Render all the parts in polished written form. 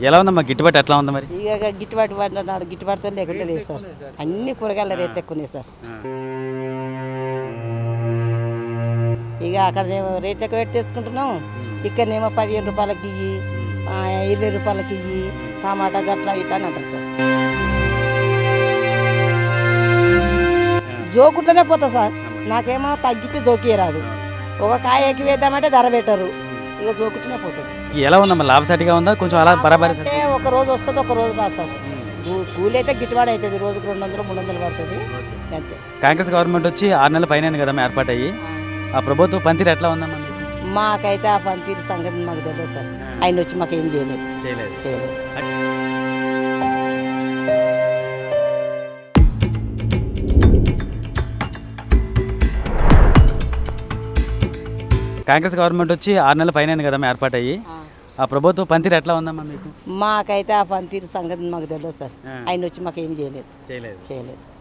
ఎలా ఉందమ్మా గిట్టుబాటు ఎట్లా ఉంది మరి? ఇక గిట్టుబాటు అంటున్నాడు, గిట్టుబాటుతో లేకుండా లేదు సార్. అన్ని కూరగాయల రేట్లు ఎక్కువనే సార్. ఇక అక్కడ మేము రేట్లు ఎక్కువ పెట్టి తెచ్చుకుంటున్నాం, ఇక్కడనేమో 15 రూపాయలకి ఇయ్యి, 20 రూపాయలకి ఇయ్యి, టమాటా గట్ల ఇట్లా అని అంటారు సార్. జోకుంటూనే పోతా సార్. నాకేమో తగ్గించి జోకియరాదు. ఒక కాయ ఎక్కువ వేద్దామంటే ధర పెట్టరు, ఇక జోకుంటూనే పోతుంది. ఎలా ఉందమ్మా? లాభసాటిగా ఉందా? కొంచెం అలా బరాబరి అంటే ఒక రోజు వస్తుంది, ఒక రోజు రాదు సార్. కూలి అయితే గిట్టుబాటు అవుతుంది, రోజుకు 200-300 పడుతుంది అంతే. కాంగ్రెస్ గవర్నమెంట్ వచ్చి 6 నెలల పైన కదా ఏర్పాటయ్యి, ఆ ప్రభుత్వ పనితీరు ఎట్లా ఉందమ్మా? మాకైతే ఆ పనితీరు సంగతి మాకు తెలియదు సార్. ఆయన వచ్చి మాకు ఏం చేయలేదు. కాంగ్రెస్ గవర్నమెంట్ వచ్చి 6 నెలల పైన కదా ఏర్పాటయ్యి, ఆ ప్రభుత్వ పనితీరు ఎట్లా ఉందమ్మా మీకు? మాకైతే ఆ పనితీరు సంగతి మాకు తెలియదు సార్. ఆయన వచ్చి మాకు ఏం చేయలేదు.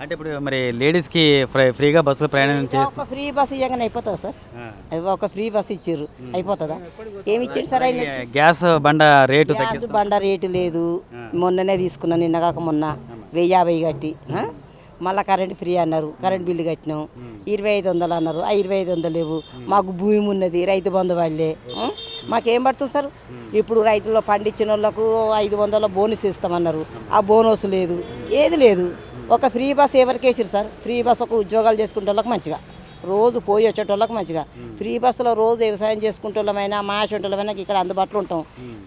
అంటే ఇప్పుడు మరి లేడీస్కి ఫ్రీగా బస్సు ప్రయాణం ఒక ఫ్రీ బస్ ఇవ్వగానే అయిపోతుందా సార్? ఒక ఫ్రీ బస్ ఇచ్చారు, అయిపోతుందా? ఏమి ఇచ్చాడు సార్ ఆయన? గ్యాస్ బండ రేటు గ్యాస్ బండ రేటు లేదు. మొన్ననే తీసుకున్నాను, నిన్నగాక మొన్న 1050 కట్టి. మళ్ళీ కరెంట్ ఫ్రీ అన్నారు, కరెంట్ బిల్లు కట్టినాం. 2500 అన్నారు, ఆ 2500 లేవు. మాకు భూమి ఉన్నది, రైతు బంధు వాళ్ళే. మాకేం పడుతుంది సార్? ఇప్పుడు రైతుల్లో పండించిన వాళ్ళకు 500 బోనస్ ఇస్తామన్నారు, ఆ బోనస్ లేదు, ఏది లేదు. ఒక ఫ్రీ బస్ ఎవరికి వేసారు సార్? ఫ్రీ బస్ ఒక ఉద్యోగాలు చేసుకునే వాళ్ళకి మంచిగా, రోజు పోయి వచ్చేటోళ్ళకి మంచిగా. ఫ్రీ బస్సులో రోజు వ్యవసాయం చేసుకుంటే వాళ్ళమైనా మాషంటోళ్ళమైనా ఇక్కడ అందుబాటులో ఉంటాం.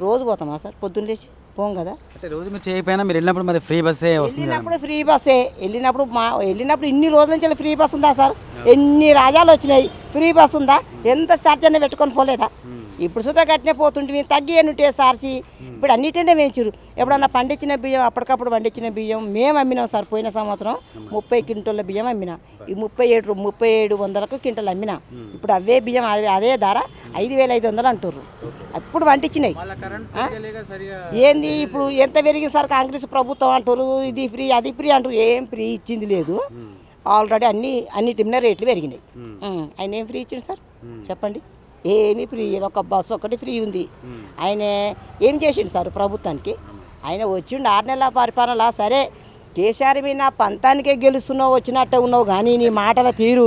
రోజు పోతామా సార్? పొద్దున్న లేచి పోం కదా. రోజు మీరు చేయకపోయినా మీరు వెళ్ళినప్పుడు మరి ఫ్రీ బస్సే వస్తుంది. వెళ్ళినప్పుడు ఫ్రీ బస్సే, వెళ్ళినప్పుడు ఇన్ని రోజుల నుంచి ఫ్రీ బస్ ఉందా సార్? ఎన్ని రాజాలు వచ్చినాయి, ఫ్రీ బస్ ఉందా? ఎంత ఛార్జ్ అయినా పెట్టుకొని పోలేదా? ఇప్పుడు సుధా కట్టినే పోతుంటే తగ్గి ఉంటే సార్చి. ఇప్పుడు అన్నిటినే వేయించారు. ఎప్పుడన్నా పండించిన బియ్యం, అప్పటికప్పుడు పండించిన బియ్యం మేము అమ్మినాం సార్. పోయిన సంవత్సరం 30 క్వింటోళ్ళ బియ్యం అమ్మినా. ఈ 3700 క్వింటల్ అమ్మినా. ఇప్పుడు అవే బియ్యం అదే ధర 5500 అంటుర్రు. అప్పుడు పండించినాయి. ఏంది ఇప్పుడు ఎంత పెరిగింది సార్? కాంగ్రెస్ ప్రభుత్వం అంటారు ఇది ఫ్రీ అది ఫ్రీ అంటారు. ఏం ఫ్రీ ఇచ్చింది లేదు. ఆల్రెడీ అన్నిటినే రేట్లు పెరిగినాయి. ఆయన ఏం ఫ్రీ ఇచ్చింది సార్ చెప్పండి? ఏమీ ఫ్రీ, ఒక బస్సు ఒకటి ఫ్రీ ఉంది. ఆయన ఏం చేసిండు సార్ ప్రభుత్వానికి? ఆయన వచ్చిండు 6 నెలల పరిపాలన. సరే కేసీఆర్ మీద పంతానికే గెలుస్తున్నావు, వచ్చినట్టే ఉన్నావు, కానీ నీ మాటల తీరు,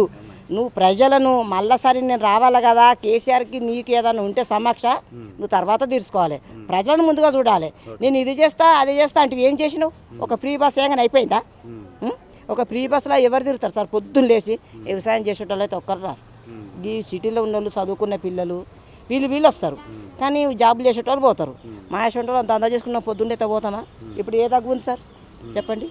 నువ్వు ప్రజలను మళ్ళీసారి నేను రావాలి కదా, కేసీఆర్కి నీకు ఏదైనా ఉంటే సమక్ష నువ్వు తర్వాత తీర్చుకోవాలి, ప్రజలను ముందుగా చూడాలి. నేను ఇది చేస్తా అది చేస్తా అంటే ఏం చేసినావు? ఒక ఫ్రీ బస్ ఏమైనా అయిపోయిందా? ఒక ఫ్రీ బస్సులో ఎవరు తిరుగుతారు సార్? పొద్దున్న లేచి వ్యవసాయం చేసేటోళ్ళు అయితే ఒక్కరు రారు. ఈ సిటీలో ఉన్న వాళ్ళు, చదువుకున్న పిల్లలు వీళ్ళు వస్తారు, కానీ జాబులు చేసేటోళ్ళు పోతారు. మా చేసేటోళ్ళు అంత అందా చేసుకున్న పొద్దున్నే పోతామా? ఇప్పుడు ఏ తగ్గు ఉంది సార్ చెప్పండి?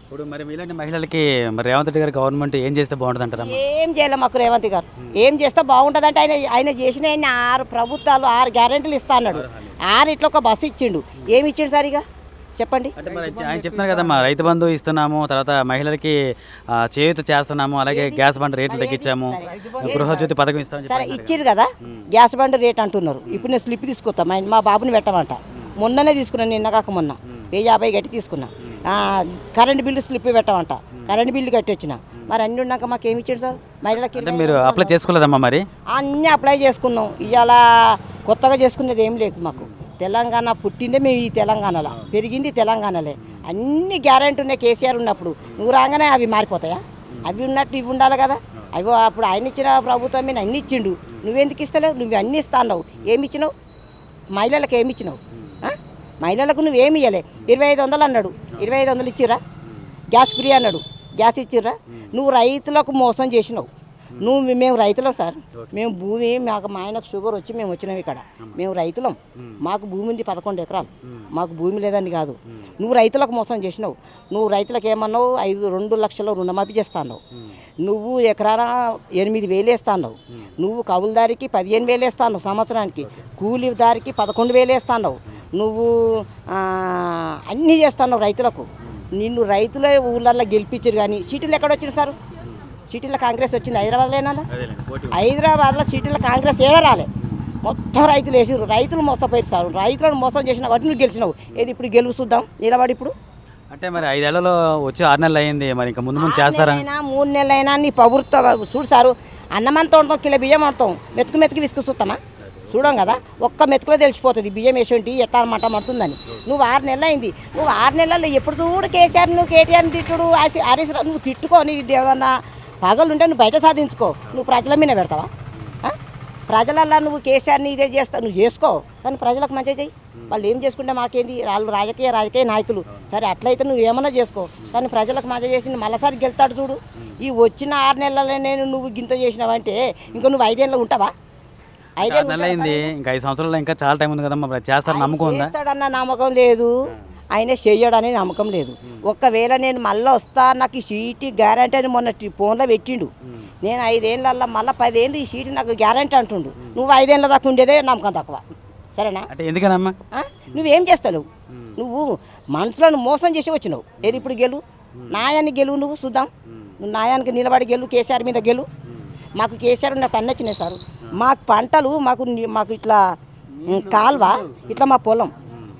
ఇప్పుడు మరి మీలాంటి మహిళలకి మరి రేవంత్ రెడ్డి గారు గవర్నమెంట్ ఏం చేస్తే బాగుంటుంది అంటారా? ఏం చేయాలి మాకు రేవంత్ గారు? ఏం చేస్తే బాగుంటుంది అంటే ఆయన చేసిన 6 ప్రభుత్వాలు 6 గ్యారెంటీలు ఇస్తా అన్నాడు. 6 ఇట్లా ఒక బస్సు ఇచ్చిండు. ఏమి ఇచ్చిండు సార్ ఇక చెప్పండి? అంటే మరి ఆయన చెప్తున్నారు కదమ్మా, రైతు బంధు ఇస్తున్నాము, తర్వాత మహిళలకి చేయూత చేస్తున్నాము, అలాగే గ్యాస్ బండ్ రేట్లు తగ్గించాము, గృహజ్యోతి పథకం ఇస్తామని సరే ఇచ్చిరు కదా. గ్యాస్ బండ్ రేట్ అంటున్నారు. ఇప్పుడు నేను స్లిప్ తీసుకొస్తా, మా బాబుని పెట్టమంట. మొన్ననే తీసుకున్నాను, నిన్న కాక మొన్న 1050 గట్టి తీసుకున్నా. కరెంట్ బిల్లు స్లిప్ పెట్టమంట, కరెంట్ బిల్లు కట్టి వచ్చిన. మరి అన్నీ ఉన్నాక మాకు ఏమి ఇచ్చాడు సార్? మహిళలకి మీరు అప్లై చేసుకోలేదమ్మా? మరి అన్నీ అప్లై చేసుకున్నాం. ఇవాళ కొత్తగా చేసుకునేది ఏం లేదు మాకు. తెలంగాణ పుట్టిందే మేము ఈ తెలంగాణలో, పెరిగింది తెలంగాణలే. అన్ని గ్యారెంటీ ఉన్నాయి కేసీఆర్ ఉన్నప్పుడు. నువ్వు రాగానే అవి మారిపోతాయా? అవి ఉన్నట్టు ఇవి ఉండాలి కదా. అవి అప్పుడు ఆయన ఇచ్చిన ప్రభుత్వం మీద అన్ని ఇచ్చిండు, నువ్వెందుకు ఇస్తలేవు? నువ్వు అన్నీ ఇస్తా అన్నావు, ఏమి ఇచ్చినావు? మహిళలకు ఏమి ఇచ్చినావు? మహిళలకు నువ్వేమి ఇవ్వలే. 2500 అన్నాడు, 2500 ఇచ్చిర్రా? గ్యాస్ ఫ్రీ అన్నాడు, గ్యాస్ ఇచ్చిర్రా? నువ్వు రైతులకు మోసం చేసినావు. మేము రైతులం సార్. మేము భూమి, మాకు మా ఆయనకు షుగర్ వచ్చి మేము వచ్చినాం ఇక్కడ. మేము రైతులం, మాకు భూమి ఉంది 11 ఎకరాలు. మాకు భూమి లేదని కాదు. నువ్వు రైతులకు మోసం చేసినావు. నువ్వు రైతులకు ఏమన్నావు? 2 లక్షల రుణమాఫీ చేస్తా అన్నావు. నువ్వు ఎకరాన 8000 వేస్తా అన్నావు. నువ్వు కౌలుదారికి 15,000 వేస్తా అన్నావు సంవత్సరానికి. కూలీదారికి 11,000 వేస్తా అన్నావు. నువ్వు అన్నీ చేస్తున్నావు రైతులకు. నిన్ను రైతులే ఊళ్ళల్లో గెలిపించారు, కానీ సిటీలు ఎక్కడ వచ్చింది సార్? సిటీలో కాంగ్రెస్ వచ్చింది హైదరాబాద్లో? హైదరాబాద్లో సిటీలో కాంగ్రెస్ ఏడరాలే. మొత్తం రైతులు వేసారు, రైతులు మోసపోయారు సార్. రైతులను మోసం చేసిన వాటి నువ్వు గెలిచినావు. ఏది ఇప్పుడు గెలుస్తుందాం నిలబడి? ఇప్పుడు అంటే మరి 5 ఏళ్లలో వచ్చి 6 నెలలు అయింది, మరి ఇంకా ముందు చేస్తారా? 3 నెలలైనా నీ ప్రభుత్వం చూడు సారు. అన్నమంతా ఉంటాం, కిలో బియ్యం అంటాం, మెతుకు విసుకు చూస్తామా? చూడం కదా, ఒక్క మెతుకులో తెలిసిపోతుంది బియ్యం వేసేంటి ఎట్లా అనమాట మడుతుందని. నువ్వు 6 నెలలు అయింది, నువ్వు 6 నెలల్లో ఎప్పుడు చూడు కేసీఆర్ నువ్వు కేటీఆర్ని తిట్టుడు, హరీష్ రావు నువ్వు తిట్టుకొని ఏదన్నా పగలుంటే నువ్వు బయట సాధించుకో, నువ్వు ప్రజల మీద పెడతావా? ప్రజలల్లా నువ్వు కేసీఆర్ని ఇదే చేస్తావు, నువ్వు చేసుకో, కానీ ప్రజలకు మంచిగా చెయ్యి. వాళ్ళు ఏం చేసుకుంటే మాకేంది, వాళ్ళు రాజకీయ నాయకులు, సరే అట్లయితే నువ్వు ఏమన్నా చేసుకో, కానీ ప్రజలకు మంచిగా చేసి మళ్ళీసారి గెలుతాడు చూడు. ఈ వచ్చిన 6 నెలలనే నువ్వు గింత చేసినావంటే ఇంకా నువ్వు 5 ఏళ్ళు ఉంటావా? 5 ఏళ్ళు అయింది, ఇంకా 5 సంవత్సరాలు ఇంకా చాలా టైం ఉంది కదమ్మా, చేస్తారు నమ్మకం ఉందా? చేస్తాడన్న నమ్మకం లేదు, ఆయన చెయ్యడని నమ్మకం లేదు. ఒక్కవేళ నేను మళ్ళీ వస్తా, నాకు ఈ సీటు గ్యారంటీ అని మొన్న ఫోన్లో పెట్టిండు, నేను 5 ఏళ్ళల్లో మళ్ళీ 10 ఏళ్ళు ఈ సీటు నాకు గ్యారంటీ అంటుండు. నువ్వు 5 ఏళ్ళ దాకా ఉండేదే నమ్మకం తక్కువ, సరేనా? అంటే ఎందుకనమ్మా? నువ్వేం చేస్తావు? నువ్వు మనుషులను మోసం చేసి వచ్చినావు. ఏది ఇప్పుడు గెలు, న్యాయాన్ని గెలువు, నువ్వు చూద్దాం, నువ్వు న్యాయానికి నిలబడి గెలు, కేసీఆర్ మీద గెలు. మాకు కేసీఆర్ ఉన్నట్టు అన్నీ వచ్చినాయి సార్, మాకు పంటలు మాకు ఇట్లా కాల్వ ఇట్లా మా పొలం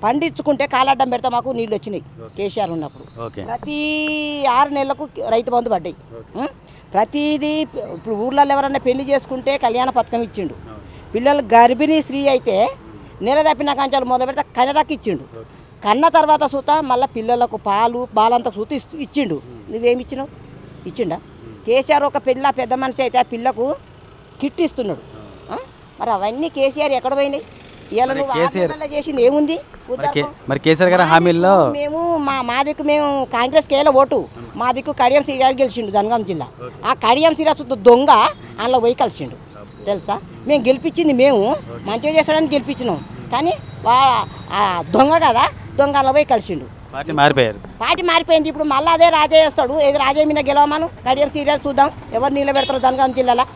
పండించుకుంటే కాలడ్డం పెడితే మాకు నీళ్ళు వచ్చినాయి కేసీఆర్ ఉన్నప్పుడు. ప్రతి 6 నెలలకు రైతు బంధు పడ్డాయి. ప్రతిదీ ఇప్పుడు ఊర్లలో ఎవరన్నా పెళ్లి చేసుకుంటే కళ్యాణ పథకం ఇచ్చిండు. పిల్లలు గర్భిణీ స్త్రీ అయితే నెల తప్పిన కంచాలు మొదలు పెడితే కన్నదాకా ఇచ్చిండు. కన్న తర్వాత సూత మళ్ళీ పిల్లలకు పాలు బాలంతా సూత ఇచ్చిండు. నువ్వేమి ఇచ్చినావు? ఇచ్చిండా? కేసీఆర్ ఒక పెద్ద మనిషి అయితే ఆ పిల్లకు కిట్ ఇస్తున్నాడు. మరి అవన్నీ కేసీఆర్ ఎక్కడ పోయినాయి? ఇవాళ నువ్వు 6 నెలల్లో చేసింది ఏముంది? మరి కేసీఆర్ గారి హామీల్లో మేము మా దిక్కు మేము కాంగ్రెస్కి వేయాలి ఓటు. మా దిక్కు కడియం శ్రీరాజు గెలిచిండు జనగాం జిల్లా. ఆ కడియం శ్రీరాజు దొంగ అందులో పోయి కలిసిండు తెలుసా. మేము గెలిపించింది మేము మంచిగా చేస్తాడని గెలిపించినాం, కానీ దొంగ కదా, దొంగ అందులో పోయి కలిసిండు. పార్టీ మారిపోయింది. ఇప్పుడు మళ్ళీ అదే రాజయ్య వస్తాడు. ఏది రాజయ్య మీద గెలవమాను, కడియం శ్రీరాజు చూద్దాం ఎవరు నిలబెడతారు జనగాం జిల్లాలో.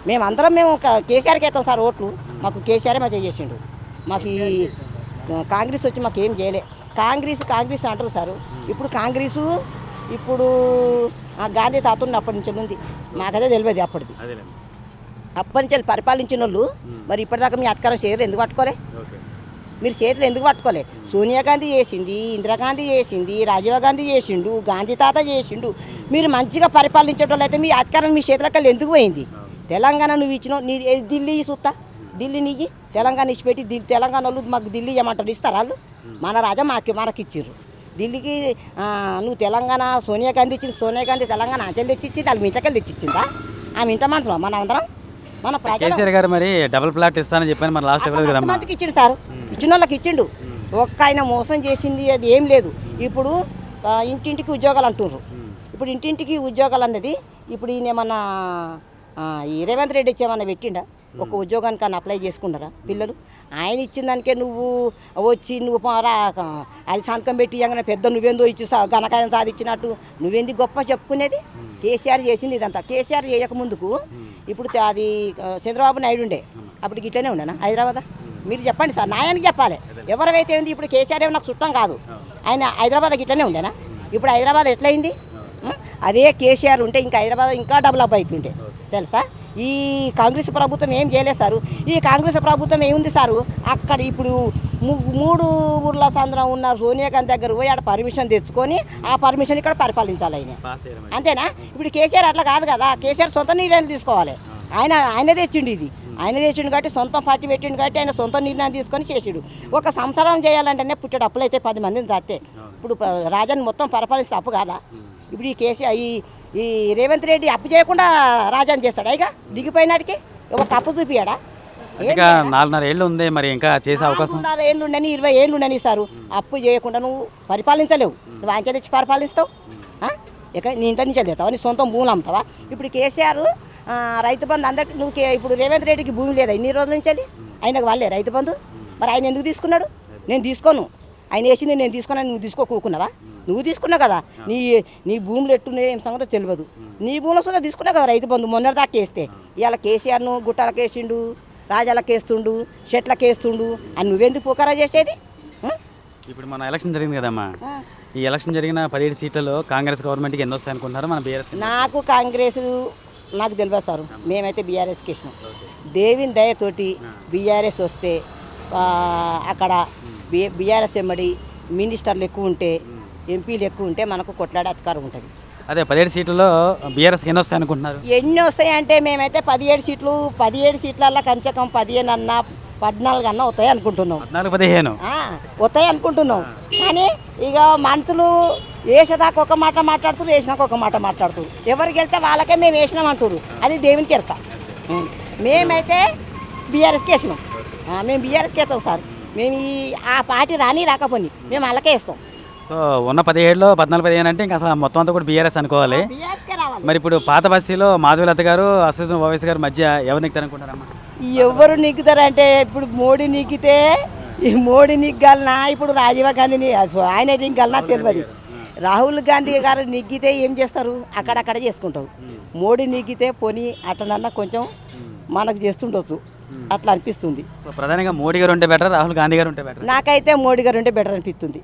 మేమందరం మేము కేసీఆర్కి వేస్తాం సార్ ఓట్లు. మాకు కేసీఆర్ మంచిగా చేసిండు. మాకు ఈ కాంగ్రెస్ వచ్చి మాకు ఏం చేయలే. కాంగ్రెస్ అంటారు సార్. ఇప్పుడు కాంగ్రెసు ఇప్పుడు గాంధీ తాత అప్పటి నుంచి ఉంది, మాకదే తెలియదు అప్పటిది. అప్పటి నుంచి పరిపాలించిన వాళ్ళు మరి ఇప్పటిదాకా మీ అధికారం చేయరు, ఎందుకు పట్టుకోలే? మీరు చేతులు ఎందుకు పట్టుకోలే? సోనియా గాంధీ చేసింది, ఇందిరాగాంధీ చేసింది, రాజీవ్ గాంధీ చేసిండు, గాంధీ తాత చేసిండు. మీరు మంచిగా పరిపాలించేటోళ్ళు అయితే మీ అధికారం మీ చేతులకెళ్ళి ఎందుకు పోయింది? తెలంగాణ నువ్వు ఇచ్చినావు, నీ ఢిల్లీ సుత్తా, ఢిల్లీ నీకు తెలంగాణ ఇచ్చిపెట్టి తెలంగాణ వాళ్ళు మాకు ఢిల్లీ ఇవ్వమంటారు, ఇస్తారా వాళ్ళు? మన రాజా మనకి ఇచ్చిర్రు ఢిల్లీకి. నువ్వు తెలంగాణ సోనియా గాంధీ ఇచ్చింది, సోనియా గాంధీ తెలంగాణ అంచెలు తెచ్చిచ్చింది, వాళ్ళ ఇంటకెళ్ళి తెచ్చిచ్చిందా? ఆమె ఇంట మనుషులు మన అందరం మన కేసీఆర్ గారు మరి డబుల్ ప్లాట్ ఇస్తానని చెప్పాను మన లాస్ట్ మందికి ఇచ్చిండు సార్, ఇచ్చిన వాళ్ళకి ఇచ్చిండు. ఒక్క ఆయన మోసం చేసింది అది ఏం లేదు. ఇప్పుడు ఇంటింటికి ఉద్యోగాలు అంటుర్రు. ఇప్పుడు ఇంటింటికి ఉద్యోగాలు అన్నది ఇప్పుడు ఈయన ఏమన్నా ఈ రేవంత్ రెడ్డి ఇచ్చేమన్నా పెట్టిండా? ఒక ఉద్యోగానికి అని అప్లై చేసుకున్నారా పిల్లలు? ఆయన ఇచ్చిన దానికే నువ్వు వచ్చి నువ్వు అది సంతకం పెట్టి ఇవ్వగానే పెద్ద నువ్వేందో ఇచ్చి ఘనకాయం సాధించినట్టు నువ్వేంది గొప్ప చెప్పుకునేది? కేసీఆర్ చేసింది ఇదంతా. కేసీఆర్ చేయకముందుకు ఇప్పుడు అది చంద్రబాబు నాయుడు ఉండే, అప్పటికి ఇట్లనే ఉండేనా హైదరాబాద్? మీరు చెప్పండి సార్, న్యాయానికి చెప్పాలి. ఎవరైతే ఉంది ఇప్పుడు కేసీఆర్ ఏమో నాకు చుట్టం కాదు, ఆయన హైదరాబాద్ ఇట్లనే ఉండేనా? ఇప్పుడు హైదరాబాద్ ఎట్లయింది? అదే కేసీఆర్ ఉంటే ఇంకా హైదరాబాద్ ఇంకా డెవలప్ అవుతుండే తెలుసా. ఈ కాంగ్రెస్ ప్రభుత్వం ఏం చేయలేదు సారు. ఈ కాంగ్రెస్ ప్రభుత్వం ఏముంది సారు, అక్కడ ఇప్పుడు 3 ఊర్ల సందరం ఉన్న సోనియా గాంధీ దగ్గర పోయి ఆడ పర్మిషన్ తెచ్చుకొని ఆ పర్మిషన్ ఇక్కడ పరిపాలించాలి ఆయన, అంతేనా? ఇప్పుడు కేసీఆర్ అట్లా కాదు కదా, కేసీఆర్ సొంత నిర్ణయం తీసుకోవాలి. ఆయన తెచ్చిండు, ఇది ఆయన తెచ్చిండు కాబట్టి సొంతం పార్టీ పెట్టిండు కాబట్టి ఆయన సొంత నిర్ణయం తీసుకొని చేసిండు. ఒక సంవత్సరం చేయాలంటేనే పుట్టేడు అప్పులైతే 10 మందిని చేస్తే ఇప్పుడు రాజాని మొత్తం పరిపాలిస్తే అప్పు కాదా? ఇప్పుడు ఈ కేసీఆర్ ఈ రేవంత్ రెడ్డి అప్పు చేయకుండా రాజాని చేస్తాడా? ఇక దిగిపోయినాడికి ఒక అప్పు చూపియాడా? 4.5 ఏళ్ళు ఉంది, మరి ఇంకా చేసే అవకాశం 4 ఏళ్ళు ఉండని 20 ఏళ్ళు ఉండని సారు. అప్పు చేయకుండా నువ్వు పరిపాలించలేవు. నువ్వు ఆయన తెచ్చి పరిపాలిస్తావు, ఇక నీ ఇంటి నుంచి వెళ్తావా? నీ సొంతం భూములు అమ్ముతావా? ఇప్పుడు కేసీఆర్ రైతు బంధు అందరికి నువ్వు ఇప్పుడు రేవంత్ రెడ్డికి భూమి లేదా ఇన్ని రోజుల నుంచి వెళ్ళి ఆయనకు వాళ్ళే రైతు బంధు. మరి ఆయన ఎందుకు తీసుకున్నాడు? నేను తీసుకోను, ఆయన వేసింది నేను తీసుకున్నాను, నువ్వు తీసుకోకూకున్నావా? నువ్వు తీసుకున్నావు కదా, నీ భూములు ఎట్టున్నాయో ఏం సంగతో తెలియదు. నీ భూములు సుధా తీసుకున్నావు కదా రైతు బంధు మొన్నటిదాకా వేస్తే. ఇవాళ కేసీఆర్ను గుట్టలకు వేసిండు, రాజాలకు వేస్తుండు, చెట్లకు వేస్తుండు, అని నువ్వెందుకు పుకారా చేసేది? ఇప్పుడు మన ఎలక్షన్ జరిగింది కదమ్మా, ఈ ఎలక్షన్ జరిగిన 17 సీట్లలో కాంగ్రెస్ గవర్నమెంట్కి ఎన్ని వస్తాయి అనుకుంటున్నారు? మన బీఆర్ఎస్ నాకు కాంగ్రెస్ నాకు తెలియదు సార్, మేమైతే బీఆర్ఎస్కి ఇచ్చినాం. దేవిని దయతోటి బీఆర్ఎస్ వస్తే అక్కడ బీఆర్ఎస్ ఎమ్మడి మినిస్టర్లు ఎక్కువ ఉంటే, ఎంపీలు ఎక్కువ ఉంటే మనకు కొట్లాడే అధికారం ఉంటుంది. అదే 17 సీట్లలో బీఆర్ఎస్కి ఎన్ని వస్తాయి అనుకుంటున్నారు? ఎన్ని వస్తాయంటే మేమైతే 17 సీట్లల్లో కనీసం 15 అన్నా 14 అన్నా వస్తాయి అనుకుంటున్నాం. 14-15 వస్తాయి అనుకుంటున్నాం. కానీ ఇక మనుషులు వేసేదాకా ఒక మాట మాట్లాడుతారు, వేసినాక ఒక మాట మాట్లాడుతారు. ఎవరికి వెళ్తే వాళ్ళకే మేము వేసినాం అంటారు. అది దేవునికి ఎరక. మేమైతే బీఆర్ఎస్కి వేసినాం. మేము బీఆర్ఎస్కి వేస్తాం సార్. మేము ఆ పార్టీ రాకపోయి మేము అలాగే వేస్తాం. సో ఉన్న 17లో 14-15 అంటే ఇంకా అసలు మొత్తం అంతా కూడా బీఆర్ఎస్ అనుకోవాలి. బీఆర్ఎస్కే రావాలి. మరి ఇప్పుడు పాత బస్తీలో మాధవీలత గారు అసదుద్దీన్ ఓవైసీ గారు మధ్య ఎవరు నెక్కుతారనుకుంటారమ్మా? ఎవరు నెగ్గుతారంటే ఇప్పుడు మోడీ నెగ్గితే ఈ మోడీ నెగ్గాలనా, ఇప్పుడు రాజీవ్ గాంధీని ఆయన నెగ్గాలనా తెలియదు. రాహుల్ గాంధీ గారు నెగ్గితే ఏం చేస్తారు? అక్కడక్కడ చేసుకుంటారు. మోడీ నెగ్గితే పోనీ అట్లనన్నా కొంచెం మనకు చేస్తుండొచ్చు, అట్లా అనిపిస్తుంది. సో ప్రధానంగా మోడీ గారు ఉంటే బెటర్, రాహుల్ గాంధీ గారు ఉంటే బెటర్? నాకైతే మోడీ గారు ఉంటే బెటర్ అనిపిస్తుంది.